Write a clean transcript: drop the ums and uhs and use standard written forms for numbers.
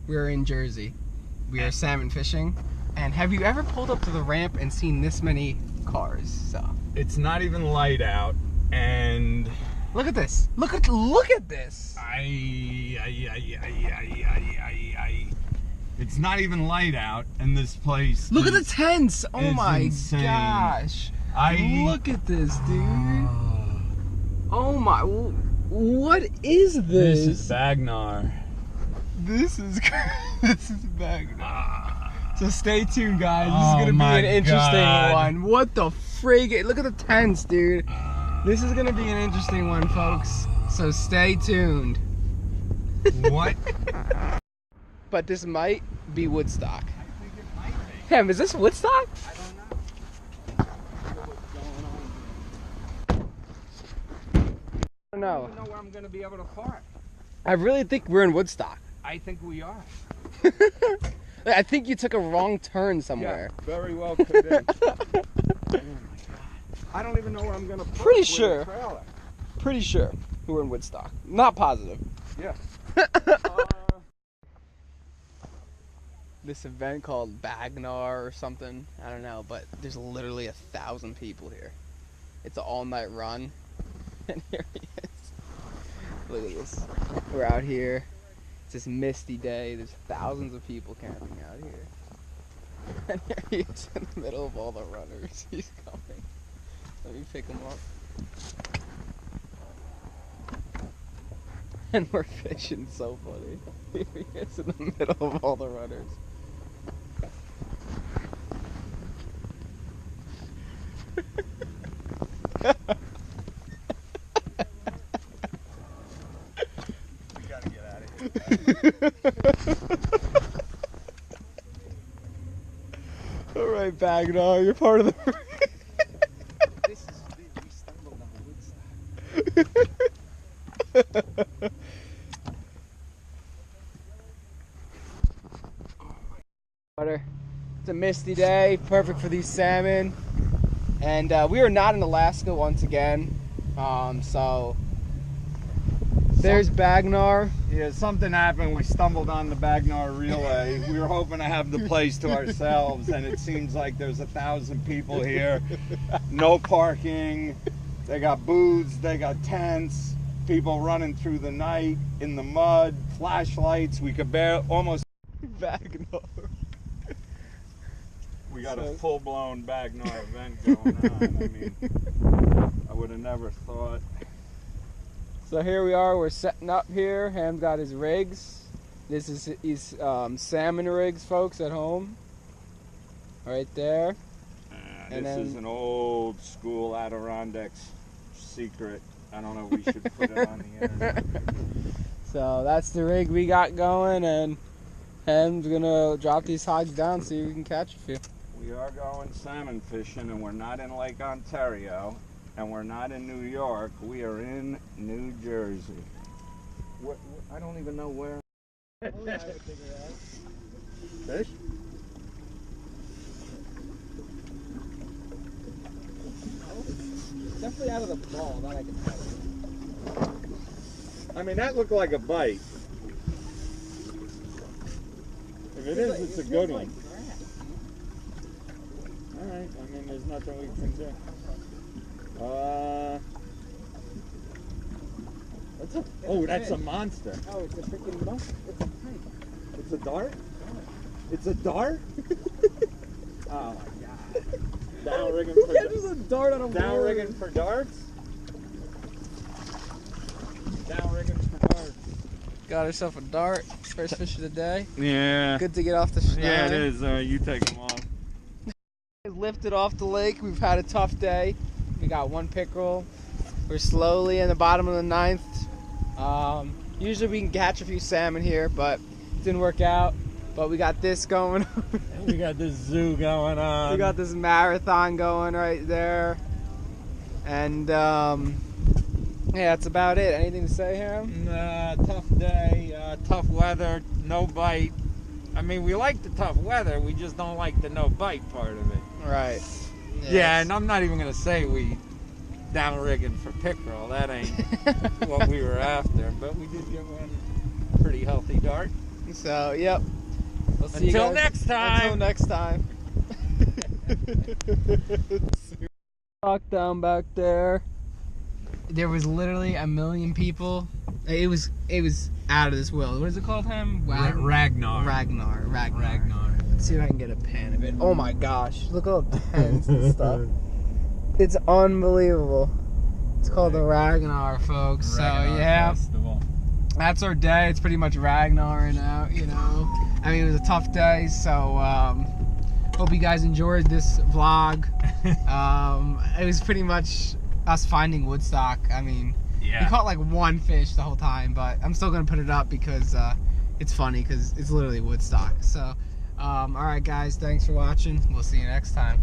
We're in Jersey. We are salmon fishing. And have you ever pulled up to the ramp and seen this many cars? So it's not even light out, and look at this. Look at this. It's not even light out, and this place. Look at the tents. Oh my insane. gosh. Look at this, dude. Oh my. What is this? This is Bagnar. This is Bagnar. So stay tuned, guys. This is gonna be an interesting one. What the frig? Look at the tents, dude. This is gonna be an interesting one, folks. So stay tuned. What? But this might be Woodstock. I think it might be. Him, is this Woodstock? I don't know. No. I don't know where I'm gonna be able to park. I really think we're in Woodstock. I think we are. I think you took a wrong turn somewhere. Yeah, very well could be. Oh my god. I don't even know where I'm gonna park. Pretty sure. Pretty sure we're in Woodstock. Not positive. Yeah. This event called Bagnar or something. I don't know, but there's literally 1,000 people here. It's an all-night run. And here he is. Look at this. We're out here. It's this misty day. There's thousands of people camping out here. And here he is in the middle of all the runners. He's coming. Let me pick him up. And we're fishing. So funny. Here he is in the middle of all the runners. All right, Bagnar, you're part of the. This is big. We stumbled on Woodstock. Water. It's a misty day, perfect for these salmon. And we are not in Alaska once again. So there's Bagnar. Yeah, something happened. We stumbled on the Bagnar relay. We were hoping to have the place to ourselves, and it seems like there's 1,000 people here. No parking. They got booths. They got tents. People running through the night in the mud. Flashlights. We could almost. Bagnar. We got a full-blown Bagnar event going on. I mean, I would have never thought. So here we are, we're setting up here. Ham's got his rigs. This is his salmon rigs, folks, at home. Right there. This is an old school Adirondacks secret. I don't know if we should put it on the internet. So that's the rig we got going, and Ham's gonna drop these hogs down so we can catch a few. We are going salmon fishing, and we're not in Lake Ontario. And we're not in New York. We are in New Jersey. I don't even know where. Fish? Definitely out of the ball, that I can tell. I mean, that looked like a bite. If it is, it's a good one. All right. I mean, there's nothing we can do. That's a monster. Oh, it's a freaking monster. It's a pike. It's a dart? It's a dart? Oh my god. Down rigging for catches a dart on a down rigging for darts? Down rigging for darts. Got herself a dart. First fish of the day. Yeah. Good to get off the schneid. Yeah, it is. You take them off. Lifted off the lake. We've had a tough day. We got one pickerel. We're slowly in the bottom of the 9th. Usually we can catch a few salmon here, but it didn't work out. But we got this going on. We got this zoo going on. We got this marathon going right there. And yeah, that's about it. Anything to say, Ham? Nah, tough day, tough weather, no bite. I mean, we like the tough weather, we just don't like the no bite part of it. Right. Yeah, and I'm not even going to say we down rigging for pickerel. That ain't what we were after, but we did get one pretty healthy dart. So, yep. We'll see Until you guys next time. Until next time. Lockdown back there. There was literally a million people. It was out of this world. What is it called, him? Ragnar. Ragnar. Let's see if I can get a pan of it. Oh my gosh! Look at all the tents and stuff. It's unbelievable. It's called the Ragnar, folks. So yeah, Festival. that's our day. It's pretty much Ragnar now. You know, I mean, it was a tough day. So hope you guys enjoyed this vlog. It was pretty much us finding Woodstock. I mean, we caught like one fish the whole time, but I'm still gonna put it up because it's funny because it's literally Woodstock. So, all right, guys, thanks for watching. We'll see you next time.